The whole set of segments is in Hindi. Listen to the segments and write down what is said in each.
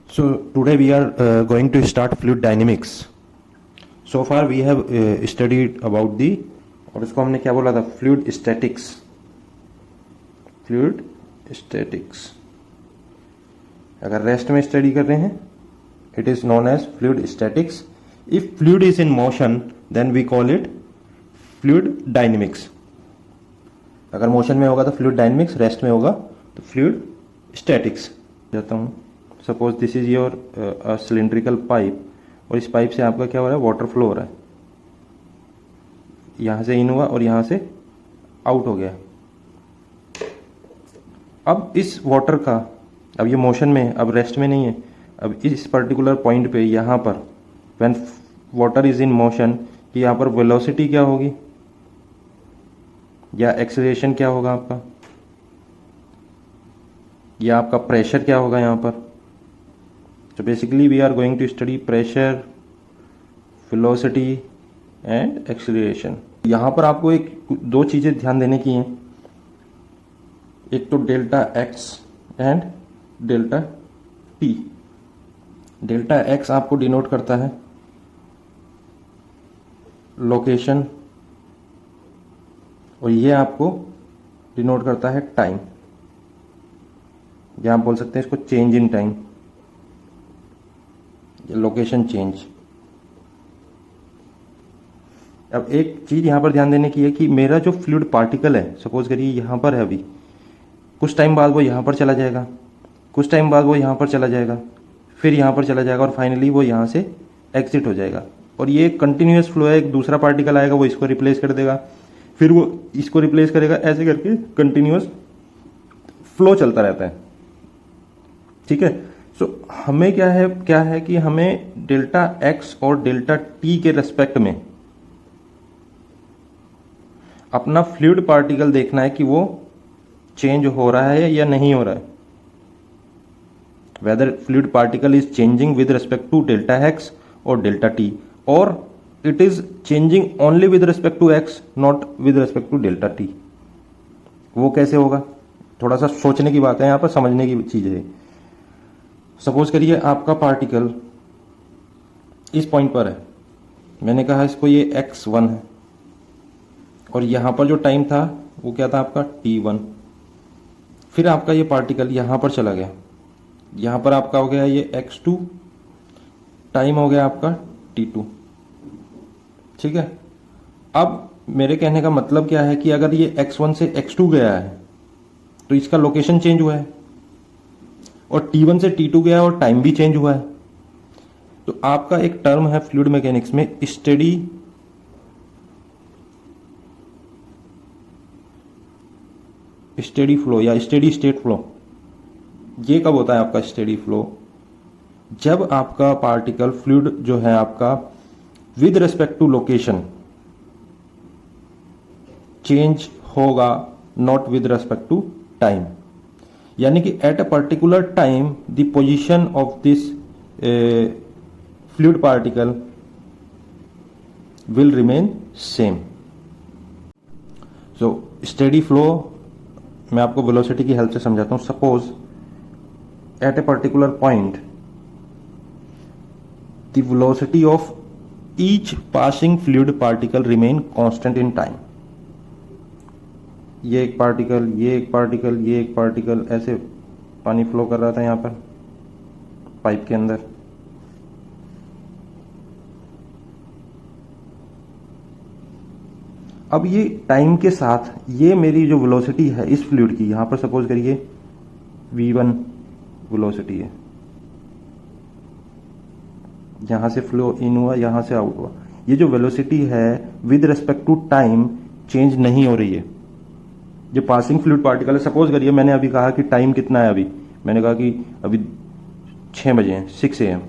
So today we are going to start fluid dynamics. So far we have studied about the और इसको हमने क्या बोला था fluid statics. Fluid statics. अगर रेस्ट में स्टडी कर रहे हैं it is known as fluid statics. If fluid is in motion then we call it fluid dynamics. अगर मोशन में होगा तो फ्लूइड डायनेमिक्स, रेस्ट में होगा तो फ्लूइड स्टैटिक्स. जाता हूँ. Suppose this is your cylindrical pipe और इस पाइप से आपका क्या हो रहा है, वाटर फ्लो हो रहा है. यहाँ से इन हुआ और यहाँ से आउट हो गया. अब इस वाटर का, अब ये मोशन में, अब रेस्ट में नहीं है. अब इस पर्टिकुलर पॉइंट पे यहाँ पर when water is in motion कि यहाँ पर वेलोसिटी क्या होगी या एक्सेलरेशन क्या होगा आपका, या आपका प्रेशर क्या होगा यहाँ पर. तो basically we are going to study pressure, velocity and acceleration. यहाँ पर आपको दो चीज़ें ध्यान देने की हैं. एक तो delta x and delta T. Delta x आपको डिनोट करता है लोकेशन और ये आपको डिनोट करता है टाइम, या आप बोल सकते हैं इसको change in time, location change. अब एक चीज यहां पर ध्यान देने की है कि मेरा जो फ्लूइड पार्टिकल है, सपोज करिए यहां पर है, अभी कुछ टाइम बाद वो यहां पर चला जाएगा, कुछ टाइम बाद वो यहां पर चला जाएगा, फिर यहां पर चला जाएगा और फाइनली वो यहां से एग्जिट हो जाएगा. और ये कंटिन्यूअस फ्लो है. एक दूसरा पार्टिकल आएगा, वो इसको रिप्लेस कर देगा, फिर वो इसको रिप्लेस करेगा, ऐसे करके कंटिन्यूअस फ्लो चलता रहता है. ठीक है. सो हमें क्या है कि हमें डेल्टा एक्स और डेल्टा टी के रेस्पेक्ट में अपना फ्लूइड पार्टिकल देखना है कि वो चेंज हो रहा है या नहीं हो रहा है. Whether fluid particle is changing with respect to delta x और डेल्टा टी, और it is changing only with respect to x, not with respect to delta t. वो कैसे होगा, थोड़ा सा सोचने की बात है, यहाँ पर समझने की चीज है. सपोज करिए आपका पार्टिकल इस पॉइंट पर है, मैंने कहा इसको ये x1 है, और यहाँ पर जो टाइम था वो क्या था आपका t1. फिर आपका ये पार्टिकल यहाँ पर चला गया, यहाँ पर आपका हो गया ये x2, टाइम हो गया आपका t2. ठीक है. अब मेरे कहने का मतलब क्या है कि अगर ये x1 से x2 गया है तो इसका लोकेशन चेंज हुआ है, और t1 से t2 गया और टाइम भी चेंज हुआ है. तो आपका एक टर्म है फ्लूइड मैकेनिक्स में स्टेडी फ्लो या स्टेडी स्टेट फ्लो. ये कब होता है आपका स्टेडी फ्लो, जब आपका पार्टिकल फ्लूइड जो है आपका with respect to location change होगा, not with respect to time. यानी कि at a particular time the position of this fluid particle will remain same. So steady flow मैं आपको वेलोसिटी की हेल्प से समझाता हूं. Suppose at a particular point the velocity of each passing fluid particle remain constant in time. ये एक पार्टिकल, ये एक पार्टिकल, ये एक पार्टिकल, ऐसे पानी फ्लो कर रहा था यहाँ पर पाइप के अंदर. अब ये टाइम के साथ ये मेरी जो वेलोसिटी है इस फ्लूइड की, यहाँ पर सपोज करिए v1 वेलोसिटी है, यहां से फ्लो इन हुआ, यहां से आउट हुआ. ये जो वेलोसिटी है with respect to time change नहीं हो रही है. जो पासिंग फ्लूइड पार्टिकल है, सपोज करिए मैंने अभी कहा कि टाइम कितना है, अभी मैंने कहा कि अभी 6 बजे हैं, 6 AM.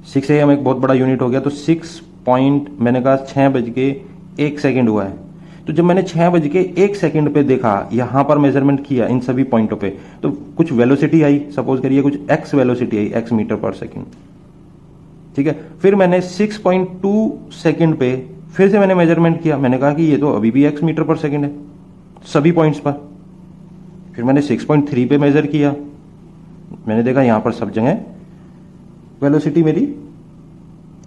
6 AM एक बहुत बड़ा यूनिट हो गया. तो 6 पॉइंट मैंने कहा 6 बज के 1 सेकेंड हुआ है. तो जब मैंने 6 बज के 1 सेकेंड पे देखा, यहां पर मेजरमेंट किया इन सभी पॉइंटों पे, तो कुछ वेलोसिटी आई, सपोज करिए कुछ x वेलोसिटी आई, x मीटर पर सेकेंड. ठीक है. फिर मैंने 6.2 सेकेंड पे फिर से मैंने मेजरमेंट किया, मैंने कहा कि ये तो अभी भी x मीटर पर सेकेंड है सभी पॉइंट्स पर. फिर मैंने 6.3 पे मेजर किया, मैंने देखा यहां पर सब जगह वेलोसिटी मेरी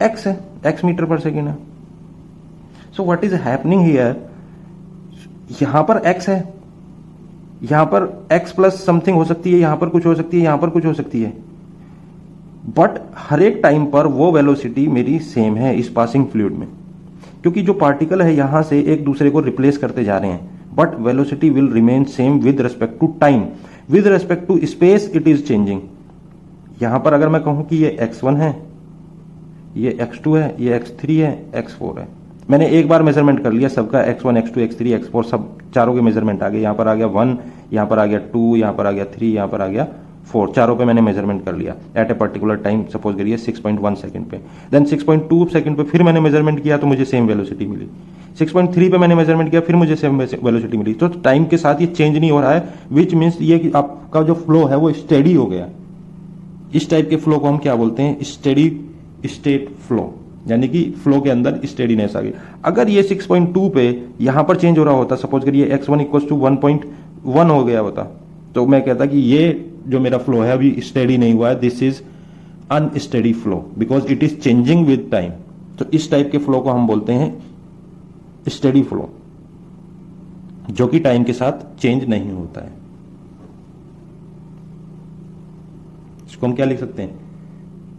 x है, x मीटर पर सेकेंड है। So what is happening here, यहां पर x है, यहां पर x प्लस समथिंग हो सकती है, यहां पर कुछ हो सकती है, यहां पर कुछ हो सकती है, बट हर एक टाइम पर वो वेलोसिटी मेरी सेम है इस पासिंग फ्लूइड में, क्योंकि जो पार्टिकल है यहां से एक दूसरे को रिप्लेस करते जा रहे हैं, but velocity will remain same with respect to time. With respect to space it is changing. यहां पर अगर मैं कहूं कि ये x1 है, ये x2 है, ये x3 है, x4 है, मैंने एक बार मेजरमेंट कर लिया सबका, x1 x2 x3 x4 सब चारों के मेजरमेंट आ गए। यहां पर आ गया 1, यहां पर आ गया 2, यहां पर आ गया 3, यहां पर आ गया 4, चारों पे मैंने मेजरमेंट कर लिया at a particular time, suppose करिए 6.1 सेकंड पे। देन 6.2 सेकंड पे फिर मैंने मेजरमेंट किया तो मुझे सेम वेलोसिटी मिली। 6.3 पे मैंने मेजरमेंट किया, फिर मुझे सेम वेलोसिटी मिली। तो टाइम के साथ ये चेंज नहीं हो रहा है, विच मीन्स ये कि आपका जो फ्लो है वो स्टेडी हो गया। इस टाइप के फ्लो को हम क्या बोलते हैं, स्टेडी स्टेट फ्लो, यानी कि फ्लो के अंदर स्टेडीनेस आ गई। अगर ये 6.2 पे यहां पर चेंज हो रहा होता, सपोज करिए x1 इक्वल टू 1.1 हो गया होता, तो मैं कहता कि ये जो मेरा फ्लो है अभी स्टेडी नहीं हुआ है, this is unsteady flow because it is changing with time. तो इस टाइप के फ्लो को हम बोलते हैं स्टेडी फ्लो, जो कि टाइम के साथ चेंज नहीं होता है। इसको हम क्या लिख सकते हैं,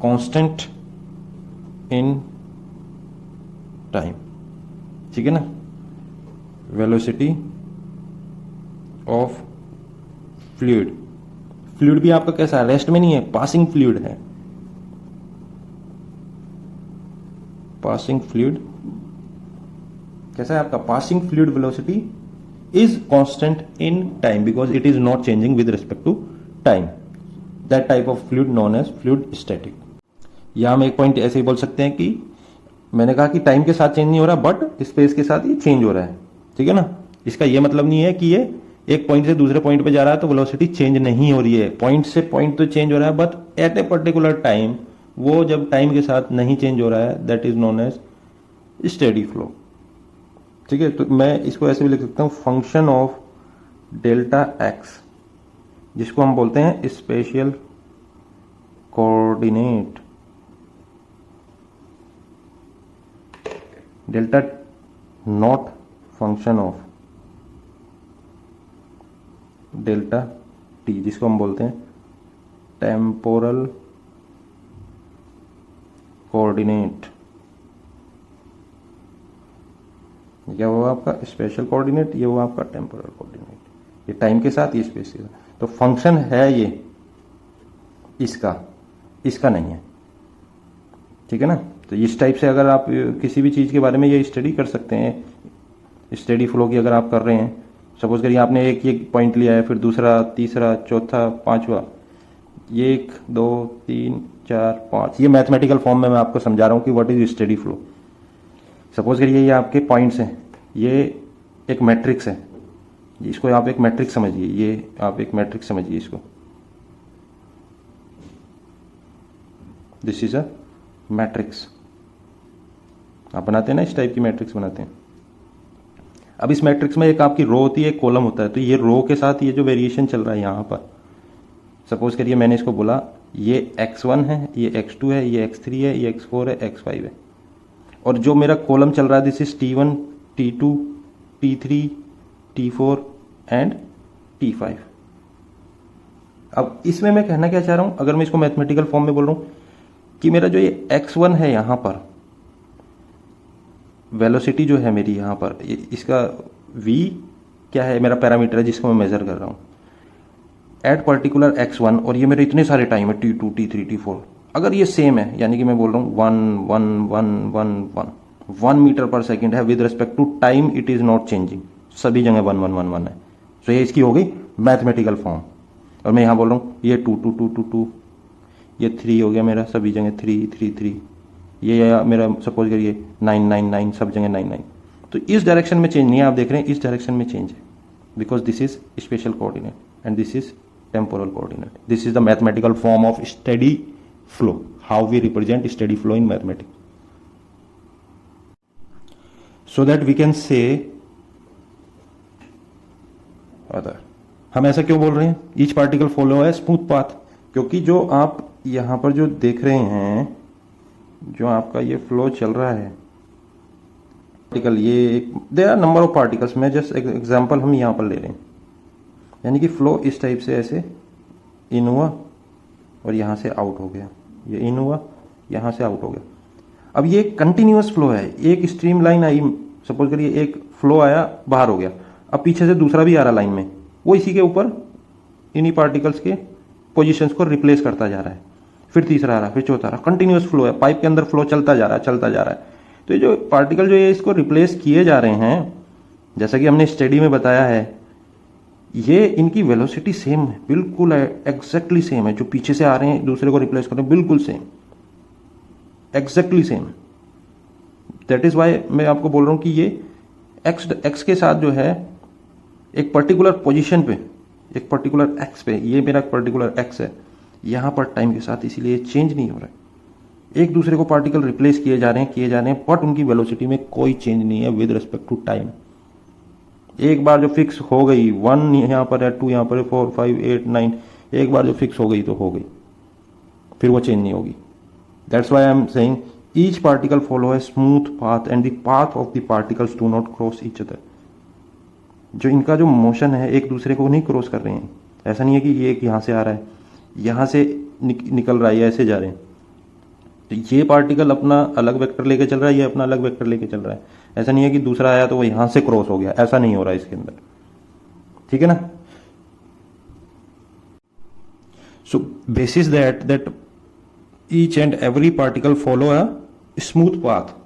कांस्टेंट इन टाइम, ठीक है ना। वेलोसिटी ऑफ फ्लूइड, फ्लूइड भी आपका कैसा है, रेस्ट में नहीं है, पासिंग फ्लूइड है। पासिंग फ्लूइड कैसा है आपका, passing fluid velocity is constant in time because it is not changing with respect to time. That type of fluid known as fluid static. या हम एक पॉइंट ऐसे ही बोल सकते हैं कि मैंने कहा कि टाइम के साथ चेंज नहीं हो रहा, बट स्पेस के साथ ये चेंज हो रहा है, ठीक है ना। इसका ये मतलब नहीं है कि ये एक पॉइंट से दूसरे पॉइंट पे जा रहा है तो वेलोसिटी चेंज नहीं हो रही है। पॉइंट से पॉइंट तो चेंज हो रहा है, but at a particular time, वो जब टाइम के साथ नहीं चेंज हो रहा है, that is known as steady flow, ठीक है। तो मैं इसको ऐसे भी लिख सकता हूं, फंक्शन ऑफ डेल्टा एक्स, जिसको हम बोलते हैं spatial coordinate, delta not function of delta t, जिसको हम बोलते हैं टेम्पोरल कोऑर्डिनेट। क्या हुआ आपका स्पेशल कोऑर्डिनेट, ये हुआ आपका टेम्पोरल कोऑर्डिनेट। ये टाइम के साथ, ये स्पेस के साथ। तो फंक्शन है ये इसका नहीं है, ठीक है ना। तो इस टाइप से अगर आप किसी भी चीज के बारे में ये स्टडी कर सकते हैं, स्टडी फ्लो की अगर आप कर रहे हैं, सपोज करिए आपने एक ये पॉइंट लिया है, फिर दूसरा, तीसरा, चौथा, पांचवा, ये 1 2 3 4 5, ये मैथमेटिकल फॉर्म में मैं आपको समझा रहा हूं कि what is steady flow. Suppose करिए ये आपके पॉइंट्स हैं, ये एक मैट्रिक्स है, इसको आप एक मैट्रिक्स समझिए, ये आप एक मैट्रिक्स समझिए इसको, दिस इज अ मैट्रिक्स। आप बनाते हैं ना, इस टाइप की मैट्रिक्स बनाते हैं। अब इस मैट्रिक्स में एक आपकी रो होती है, एक कॉलम होता है, तो ये रो के साथ ये जो वेरिएशन चल रहा है यहां पर, सपोज करिए मैंने इसको बोला ये x1 है, ये x2 है, ये x3 है, ये x4 है, x5 है, और जो मेरा कॉलम चल रहा है this is t1 t2 t3 t4 and t5। अब इसमें मैं कहना क्या चाह रहा हूं, अगर मैं इसको मैथमेटिकल फॉर्म में बोल रहा हूं कि मेरा जो ये x1 है यहां पर, वेलोसिटी जो है मेरी यहां पर, इसका v क्या है, मेरा पैरामीटर है जिसको मैं मेजर कर रहा हूं एट पर्टिकुलर x1, और ये मेरे इतने सारे टाइम है t2 t3 t4, अगर ये सेम है, यानी कि मैं बोल रहा हूं 1 1 1 1 1 1 मीटर पर सेकेंड है, with respect to time it is not changing, सभी जगह 1 1 1 1 है। तो ये इसकी हो गई मैथमेटिकल फॉर्म। और मैं यहां बोल रहा हूं ये 2 2 2 2 2, ये 3 हो गया मेरा, सभी जगह 3 3 3, ये मेरा सपोज करिए 9 9 9, सब जगह 9 9। तो इस डायरेक्शन में चेंज नहीं है, आप देख रहे हैं इस डायरेक्शन में चेंज है, because this is spatial coordinate and this is temporal coordinate. This is the mathematical form of steady flow, how we represent steady flow in mathematics, so that we can say other. हम ऐसा क्यों बोल रहे हैं, ईच पार्टिकल फॉलो है स्मूथ पाथ, क्योंकि जो आप यहाँ पर जो देख रहे हैं, जो आपका ये फ्लो चल रहा है पार्टिकल, ये there are number of particles, मैं जस्ट एग्जांपल हम यहाँ पर ले रहे हैं, यानी कि फ्लो इस टाइप से ऐसे इन हुआ और यहाँ से आउट हो गया, ये इन हुआ यहाँ से आउट हो गया। अब ये कंटिन्यूअस फ्लो है, एक स्ट्रीम लाइन आई, सपोज करिए एक फ्लो आया बाहर हो गया, अब पीछे से दूसरा भी आ रहा लाइन में, वो इसी के ऊपर इन्हीं पार्टिकल्स के पोजीशंस को रिप्लेस करता जा रहा है, फिर तीसरा आ रहा, फिर चौथा आ रहा, कंटिन्यूअस फ्लो है, पाइप के अंदर फ्लो चलता जा रहा है, चलता जा रहा है। तो ये जो पार्टिकल जो ये इसको रिप्लेस किए जा रहे हैं, जैसा कि हमने स्टडी में बताया है, ये इनकी वेलोसिटी सेम है, बिल्कुल एग्जैक्टली सेम है, जो पीछे से आ रहे हैं दूसरे को रिप्लेस कर रहे हैं, बिल्कुल same, exactly same. That is why मैं आपको बोल रहा हूं कि ये एक्स के साथ जो है एक पर्टिकुलर पोजीशन पे, एक पर्टिकुलर एक्स पे, ये मेरा पर्टिकुलर एक्स है, यहां पर टाइम के साथ, इसीलिए चेंज नहीं हो रहा है। एक दूसरे को पार्टिकल रिप्लेस किए जा रहे हैं, बट उनकी वेलोसिटी में कोई चेंज नहीं है विद रिस्पेक्ट टू टाइम। एक बार जो फिक्स हो गई, 1 यहाँ पर है, 2 यहाँ पर है, 4 5 8 9, एक बार जो फिक्स हो गई तो हो गई, फिर वो चेंज नहीं होगी। That's why I am saying each particle follow a smooth path and the path of the particles do not cross each other. जो इनका जो मोशन है एक दूसरे को नहीं क्रॉस कर रहे हैं, ऐसा नहीं है कि ये एक यहाँ से आ रहा है, यहाँ से निकल रहा है, ऐसे जा रहे हैं, तो ये पार्टिकल अपना अलग वेक्टर लेके चल रहा है, ये अपना अलग वेक्टर लेके चल रहा है। ऐसा नहीं है कि दूसरा आया तो वो यहां से क्रॉस हो गया, ऐसा नहीं हो रहा है इसके अंदर, ठीक है ना। So basis that each and every particle follow a smooth path,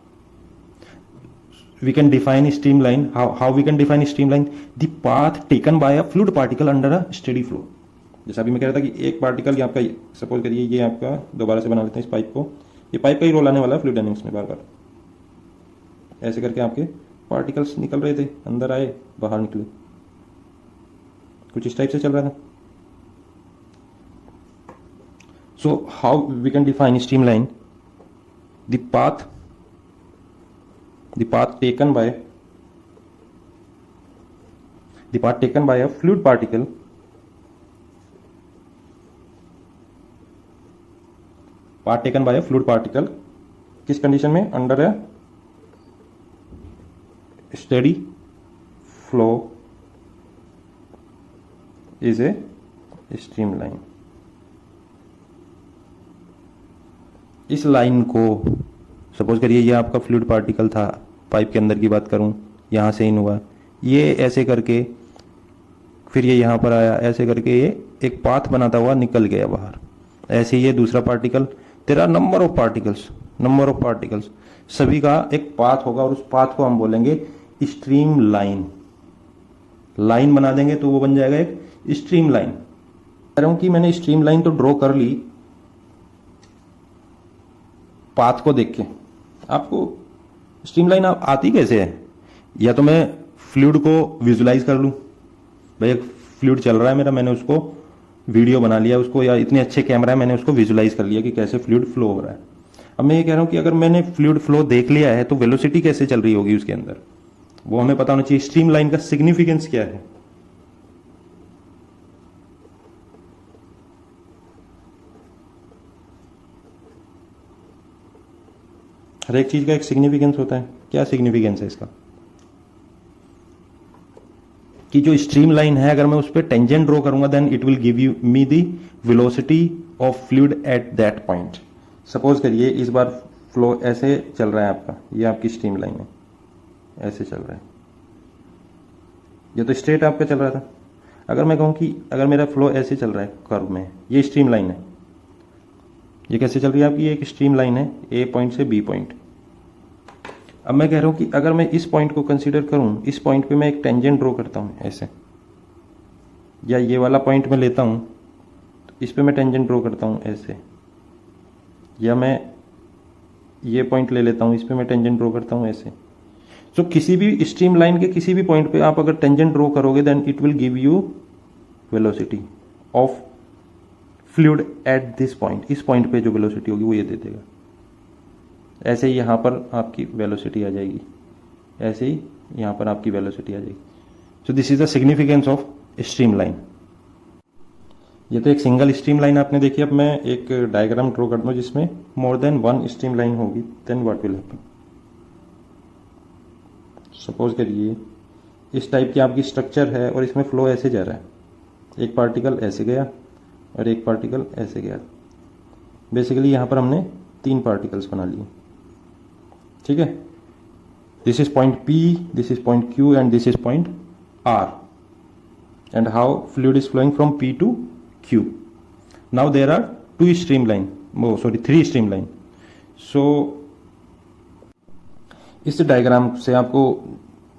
we can define streamline. How we can define streamline? The path taken by a fluid particle under a steady flow. जैसा अभी मैं कह रहा था कि एक पार्टिकल आपका, सपोज करिए ये आपका, दोबारा से बना लेते हैं इस पाइप को, ये पाइप का ही रोल आने वाला है फ्लूइड डायनेमिक्स में, बार बार ऐसे करके आपके पार्टिकल्स निकल रहे थे, अंदर आए बाहर निकले, कुछ इस टाइप से चल रहा था। So how we can define streamline? The path taken by a fluid particle किस कंडीशन में? Under a steady flow is a streamline. इस लाइन को सपोज करिए ये आपका फ्लूइड पार्टिकल था, पाइप के अंदर की बात करूं, यहाँ से इन हुआ, ये ऐसे करके फिर ये यहाँ पर आया, ऐसे करके ये एक पाथ बनाता हुआ निकल गया बाहर। ऐसे ये दूसरा पार्टिकल, तेरा नंबर ऑफ पार्टिकल्स सभी का एक पाथ होगा और उस पाथ को हम बोलेंगे स्ट्रीम लाइन। लाइन बना देंगे तो वो बन जाएगा एक स्ट्रीम लाइन। कह रहा हूं कि मैंने स्ट्रीम लाइन तो ड्रॉ कर ली पाथ को देख के। आपको स्ट्रीमलाइन आती कैसे है? या तो मैं फ्लूइड को विजुलाइज कर लूं, भाई एक फ्लूइड चल रहा है मेरा, मैंने उसको वीडियो बना लिया उसको, या इतने अच्छे कैमरा है मैंने उसको विजुलाइज कर लिया कि कैसे फ्लूइड फ्लो हो रहा है। अब मैं ये कह रहा हूं कि अगर मैंने फ्लूइड फ्लो देख लिया है तो वेलोसिटी कैसे चल रही होगी उसके अंदर, वो हमें पता होना चाहिए। स्ट्रीमलाइन का सिग्निफिकेंस क्या है? हर एक चीज का एक सिग्निफिकेंस होता है। क्या सिग्निफिकेंस है इसका? कि जो स्ट्रीम लाइन है अगर मैं उस पर टेंजेंट ड्रॉ करूंगा then it will give you me the velocity of fluid at that point. Suppose करिए इस बार फ्लो ऐसे चल रहा है आपका, ये आपकी स्ट्रीम लाइन है, ऐसे चल रहा है, ये तो स्ट्रेट आपका चल रहा था। अगर मैं कहूं कि अगर मेरा फ्लो ऐसे चल रहा है कर्व में, ये स्ट्रीम लाइन है, ये कैसे चल रही है आपकी? ये एक स्ट्रीम लाइन है ए पॉइंट से बी पॉइंट। अब मैं कह रहा हूं कि अगर मैं इस पॉइंट को कंसीडर करूं, इस पॉइंट पे मैं एक टेंजेंट ड्रॉ करता हूं ऐसे, या ये वाला पॉइंट में लेता हूं तो इस पे मैं टेंजेंट ड्रॉ करता हूं ऐसे, या मैं ये पॉइंट ले लेता हूं, इस पे मैं टेंजेंट ड्रॉ करता हूं ऐसे। सो किसी भी स्ट्रीम लाइन के किसी भी पॉइंट पे आप अगर टेंजेंट ड्रॉ करोगे then it will give you velocity of fluid at this point. इस पॉइंट पे जो वेलोसिटी होगी वो ये दे देगा। ऐसे ही यहाँ पर आपकी वेलोसिटी आ जाएगी, ऐसे ही यहाँ पर आपकी वेलोसिटी आ जाएगी। सो this is the significance of stream line. ये तो एक सिंगल स्ट्रीम लाइन आपने देखी। अब मैं एक डायग्राम ड्रॉ कर दूं जिसमें more than one streamline होगी, then what will happen. Suppose करिए इस टाइप की आपकी स्ट्रक्चर है और इसमें फ्लो ऐसे जा रहा है, एक पार्टिकल ऐसे गया और एक पार्टिकल ऐसे गया। बेसिकली यहाँ पर हमने 3 पार्टिकल्स बना लिए, ठीक है। This is point P, this is point Q and this is point R, and how fluid is flowing from P to Q. Now there are 3 streamline. So इस डायग्राम से आपको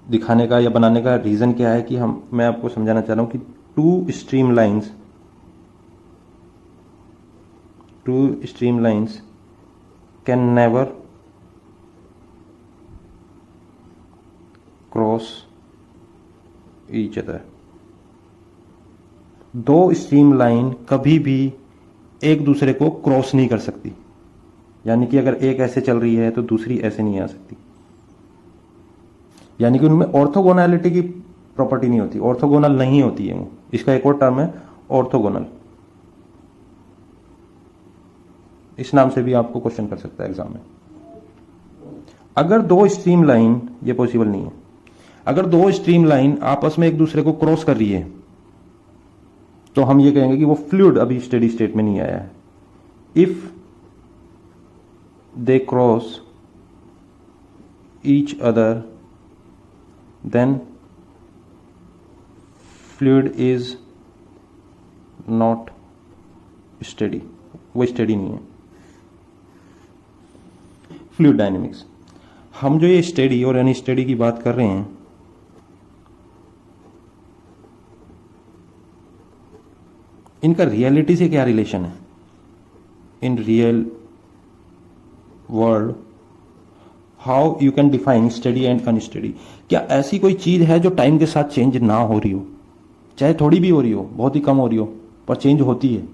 दिखाने का या बनाने का रीजन क्या है कि मैं आपको समझाना चाह रहा हूं कि 2 streamlines can never cross each other. 2 stream line कभी भी एक दूसरे को क्रॉस नहीं कर सकती, यानी कि अगर एक ऐसे चल रही है तो दूसरी ऐसे नहीं आ सकती, यानी कि उनमें ऑर्थोगोनैलिटी की प्रॉपर्टी नहीं होती, ऑर्थोगोनल नहीं होती है वो। इसका एक और टर्म है ऑर्थोगोनल, इस नाम से भी आपको क्वेश्चन कर सकता है एग्जाम में। अगर 2 स्ट्रीम लाइन, ये पॉसिबल नहीं है, अगर 2 स्ट्रीम लाइन आपस में एक दूसरे को क्रॉस कर रही है तो हम ये कहेंगे कि वो फ्लूइड अभी स्टेडी स्टेट में नहीं आया है। If they cross each other than fluid is not steady, वो स्टेडी नहीं है। फ्लूइड डायनेमिक्स, हम जो ये स्टेडी और अनस्टेडी की बात कर रहे हैं, इनका रियलिटी से क्या रिलेशन है। In real world how you can define study and unsteady. क्या ऐसी कोई चीज है जो टाइम के साथ चेंज ना हो रही हो, चाहे थोड़ी भी हो रही हो, बहुत ही कम हो रही हो, पर चेंज होती है।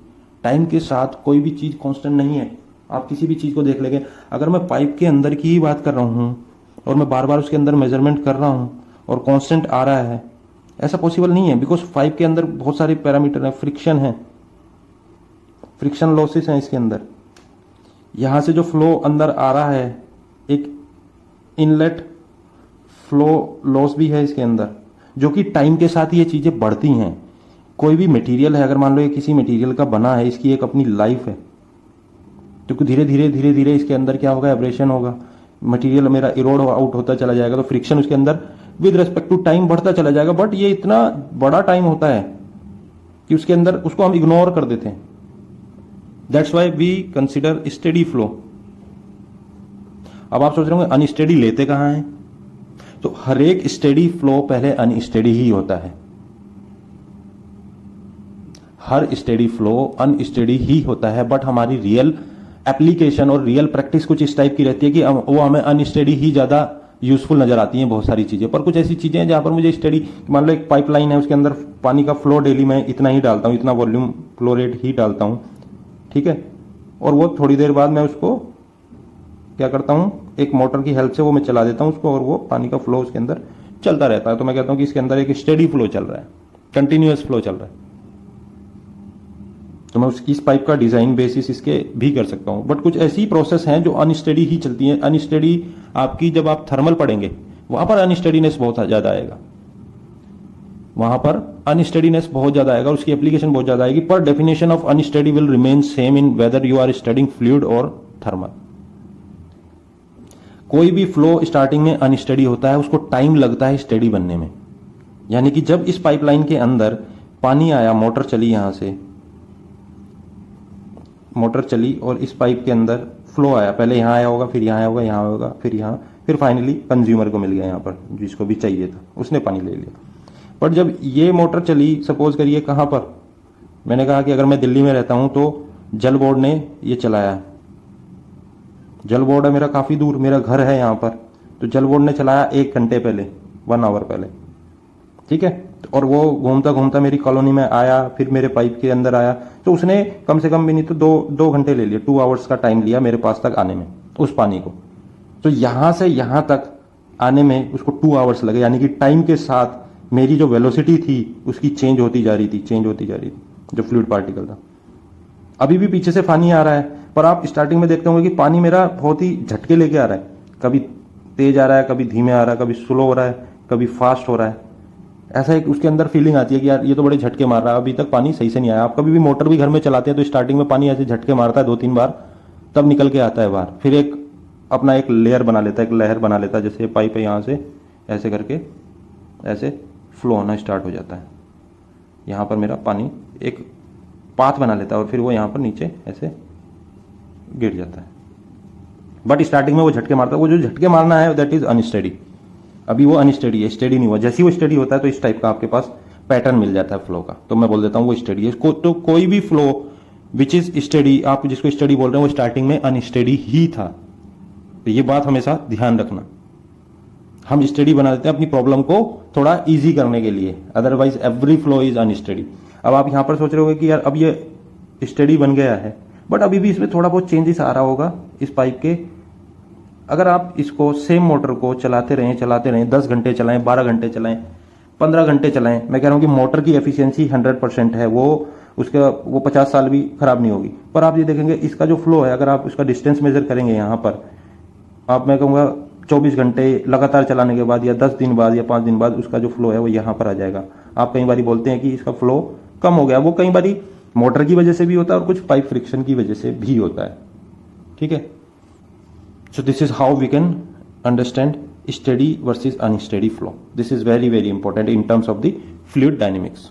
टाइम के साथ कोई भी चीज कांस्टेंट नहीं है। आप किसी भी चीज को देख लेंगे, अगर मैं पाइप के अंदर की ही बात कर रहा हूं और मैं बार बार उसके अंदर मेजरमेंट कर रहा हूं और कांस्टेंट आ रहा है, ऐसा पॉसिबल नहीं है, बिकॉज पाइप के अंदर बहुत सारे पैरामीटर है, फ्रिक्शन है, फ्रिक्शन लॉसेस हैं इसके अंदर। यहां से जो फ्लो अंदर आ रहा है, एक इनलेट फ्लो लॉस भी है इसके अंदर, जो कि टाइम के साथ ये चीजें बढ़ती हैं। कोई भी मटेरियल है, अगर मान लो ये किसी मटेरियल का बना है, इसकी एक अपनी लाइफ है, क्योंकि धीरे धीरे इसके अंदर क्या होगा, एब्रेशन होगा, मटेरियल मेरा इरोड आउट होता चला जाएगा, तो फ्रिक्शन उसके अंदर विद रेस्पेक्ट टू टाइम बढ़ता चला जाएगा। बट ये इतना बड़ा टाइम होता है कि उसके अंदर उसको हम इग्नोर कर देते हैं। That's why we consider steady flow. अब आप सोच रहे होंगे अनस्टेडी लेते कहां हैं, तो हर एक स्टेडी फ्लो पहले अनस्टेडी ही होता है। हर स्टेडी फ्लो अनस्टेडी ही होता है, बट हमारी रियल एप्लीकेशन और रियल प्रैक्टिस कुछ इस टाइप की रहती है कि वो हमें अनस्टेडी ही ज्यादा यूजफुल नजर आती हैं बहुत सारी चीजें। पर कुछ ऐसी चीजें हैं जहां पर मुझे स्टडी, मान लो एक पाइपलाइन है, उसके अंदर पानी का फ्लो डेली मैं इतना ही डालता हूं, इतना वॉल्यूम फ्लो रेट ही डालता हूं, ठीक है, और वो थोड़ी देर बाद मैं उसको क्या करता हूं, एक मोटर की हेल्प से वो मैं चला देता हूं उसको, और वो पानी का फ्लो उसके अंदर चलता रहता है। तो मैं कहता हूं कि इसके अंदर एक स्टेडी फ्लो चल रहा है, कंटिन्यूअस फ्लो चल रहा है। तो मैं इस पाइप का डिजाइन बेसिस इसके भी कर सकता हूं। बट कुछ ऐसी प्रोसेस हैं जो अनस्टेडी ही चलती हैं। अनस्टेडी आपकी, जब आप थर्मल पढ़ेंगे वहां पर अनस्टेडीनेस बहुत ज्यादा आएगा, वहां पर अनस्टेडीनेस बहुत ज्यादा आएगा, उसकी एप्लीकेशन बहुत ज्यादा आएगी। पर definition of unsteady will remain same in whether you are studying fluid और थर्मल। कोई भी फ्लो स्टार्टिंग में अनस्टेडी होता है, उसको टाइम लगता है स्टेडी बनने में। यानी कि जब इस पाइपलाइन के अंदर पानी आया, मोटर चली, यहां से मोटर चली और इस पाइप के अंदर फ्लो आया, पहले यहां आया होगा, फिर यहां आया होगा, यहां होगा, फिर यहां, फिर फाइनली कंज्यूमर को मिल गया यहां पर, जिसको भी चाहिए था उसने पानी ले लिया। पर जब ये मोटर चली, सपोज करिए कहां पर, मैंने कहा कि अगर मैं दिल्ली में रहता हूं तो जल बोर्ड ने ये चलाया, जल बोर्ड है मेरा काफी दूर, मेरा घर है यहां पर, तो जल बोर्ड ने चलाया 1 घंटे पहले, 1 आवर पहले, ठीक है, और वो घूमता घूमता मेरी कॉलोनी में आया, फिर मेरे पाइप के अंदर आया, तो उसने कम से कम भी नहीं तो 2 घंटे ले लिए, 2 आवर्स का टाइम लिया मेरे पास तक आने में उस पानी को। तो यहां से यहां तक आने में उसको 2 आवर्स लगे, यानी कि टाइम के साथ मेरी जो वेलोसिटी थी उसकी चेंज होती जा रही थी, चेंज होती जा रही थी। जो फ्लूइड पार्टिकल था। अभी भी पीछे से पानी आ रहा है, पर आप स्टार्टिंग में देखते होंगे कि पानी मेरा बहुत ही झटके लेके आ रहा है, कभी तेज आ रहा है, कभी धीमे आ रहा है, कभी स्लो हो रहा है, कभी फास्ट हो रहा है। ऐसा एक उसके अंदर फीलिंग आती है कि यार ये तो बड़े झटके मार रहा है, अभी तक पानी सही से नहीं आया। आप कभी भी मोटर भी घर में चलाते हैं तो स्टार्टिंग में पानी ऐसे झटके मारता है 2-3 बार, तब निकल के आता है बाहर, फिर एक अपना एक लेयर बना लेता है, एक लहर बना लेता है, जैसे पाइप है यहाँ से ऐसे करके ऐसे फ्लो होना स्टार्ट हो जाता है। यहाँ पर मेरा पानी एक पाथ बना लेता है और फिर वो यहाँ पर नीचे ऐसे गिर जाता है। बट स्टार्टिंग में वो झटके मारता है, वो जो झटके मारना है दैट इज अनस्टेडी। अभी वो अनस्टेडी है, स्टेडी नहीं हुआ। जैसे ही वो स्टेडी होता है तो इस टाइप का आपके पास पैटर्न मिल जाता है फ्लो का, तो मैं बोल देता हूँ वो स्टेडी है। तो कोई भी फ्लो विच इज स्टेडी, आप जिसको स्टेडी बोल रहे हैं वो स्टार्टिंग में अनस्टेडी ही था। तो ये बात हमेशा ध्यान रखना। हम स्टेडी बना देते हैं अपनी प्रॉब्लम को थोड़ा इजी करने के लिए, otherwise every flow is unsteady. अब आप यहां पर सोच रहे होंगे कि यार अब ये स्टेडी बन गया है, बट अभी भी इसमें थोड़ा बहुत चेंजेस आ रहा होगा इस पाइप के। अगर आप इसको सेम मोटर को चलाते रहें 10 घंटे चलाएं, 12 घंटे चलाएं, 15 घंटे चलाएं, मैं कह रहा हूं कि मोटर की एफिशिएंसी 100% है, वो 50 साल भी खराब नहीं होगी। पर आप ये देखेंगे इसका जो फ्लो है, अगर आप उसका डिस्टेंस मेजर करेंगे यहाँ पर, आप मैं कहूँगा 24 घंटे लगातार चलाने के बाद या 10 दिन बाद या 5 दिन बाद उसका जो फ्लो है वो यहाँ पर आ जाएगा। आप कई बार बोलते हैं कि इसका फ्लो कम हो गया, वो कई बार मोटर की वजह से भी होता है और कुछ पाइप फ्रिक्शन की वजह से भी होता है। ठीक है, so this is how we can understand steady versus unsteady flow. This is very very important in terms of the fluid dynamics.